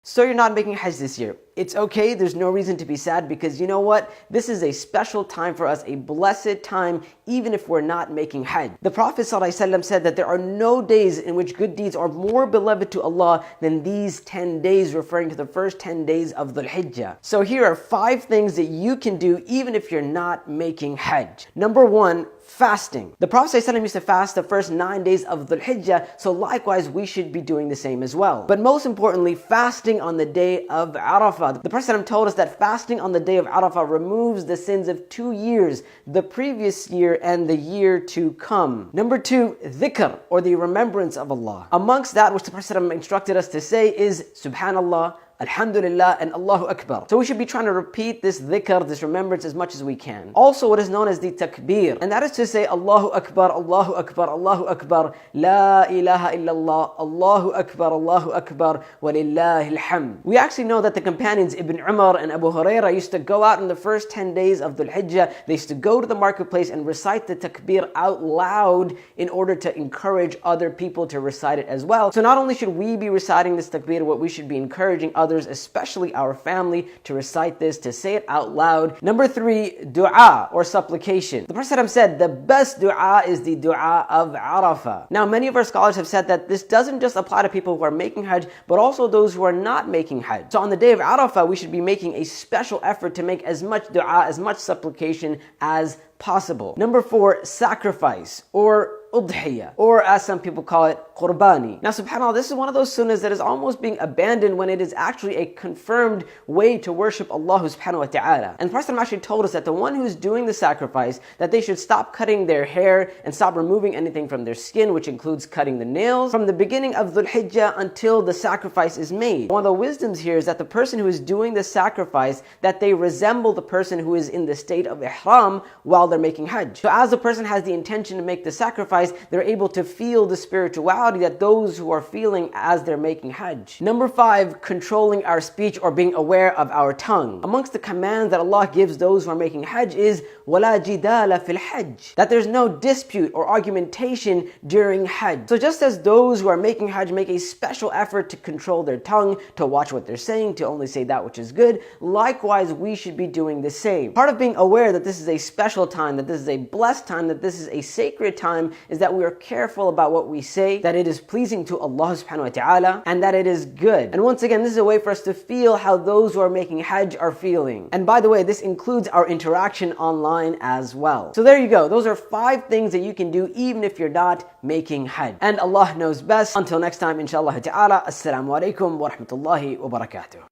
So you're not making Hajj this year. It's okay, there's no reason to be sad, because you know what? This is a special time for us, a blessed time, even if we're not making Hajj. The Prophet ﷺ said that there are no days in which good deeds are more beloved to Allah than these 10 days, referring to the first 10 days of Dhul Hijjah. So here are 5 things that you can do even if you're not making Hajj. Number 1, fasting. The Prophet ﷺ used to fast the first 9 days of Dhul Hijjah, so likewise we should be doing the same as well. But most importantly, fasting on the day of Arafah. The Prophet ﷺ told us that fasting on the day of Arafah removes the sins of 2 years, the previous year and the year to come. Number 2, dhikr, or the remembrance of Allah. Amongst that which the Prophet ﷺ instructed us to say is Subhanallah, Alhamdulillah, and Allahu Akbar. So we should be trying to repeat this dhikr, this remembrance, as much as we can. Also what is known as the takbir, and that is to say Allahu Akbar, Allahu Akbar, Allahu Akbar, La ilaha illallah, Allahu Akbar, walillahi alhamd. We actually know that the companions Ibn Umar and Abu Hurairah used to go out in the first 10 days of Dhul Hijjah. They used to go to the marketplace and recite the takbir out loud in order to encourage other people to recite it as well. So not only should we be reciting this takbir, what we should be encouraging others, especially our family, to recite this, to say it out loud. Number 3, dua, or supplication. The Prophet said the best dua is the dua of Arafah. Now many of our scholars have said that this doesn't just apply to people who are making Hajj, but also those who are not making Hajj. So on the day of Arafah, we should be making a special effort to make as much dua, as much supplication as possible. Number 4, sacrifice, or udhiyah, or as some people call it, qurbani. Now subhanAllah, this is one of those sunnahs that is almost being abandoned when it is actually a confirmed way to worship Allah subhanahu wa ta'ala. And the Prophet actually told us that the one who's doing the sacrifice, that they should stop cutting their hair and stop removing anything from their skin, which includes cutting the nails, from the beginning of Dhul Hijjah until the sacrifice is made. One of the wisdoms here is that the person who is doing the sacrifice, that they resemble the person who is in the state of ihram while they're making Hajj. So as the person has the intention to make the sacrifice, they're able to feel the spirituality that those who are feeling as they're making Hajj. Number 5, controlling our speech, or being aware of our tongue. Amongst the commands that Allah gives those who are making Hajj is وَلَا جِدَالَ فِي الْحَجِّ, that there's no dispute or argumentation during Hajj. So just as those who are making Hajj make a special effort to control their tongue, to watch what they're saying, to only say that which is good, likewise we should be doing the same. Part of being aware that this is a special time, that this is a blessed time, that this is a sacred time, is that we are careful about what we say, that it is pleasing to Allah subhanahu wa ta'ala, and that it is good. And once again, this is a way for us to feel how those who are making Hajj are feeling. And by the way, this includes our interaction online as well. So there you go. Those are 5 things that you can do even if you're not making Hajj. And Allah knows best. Until next time, inshallah ta'ala, assalamu alaikum wa rahmatullahi wa barakatuh.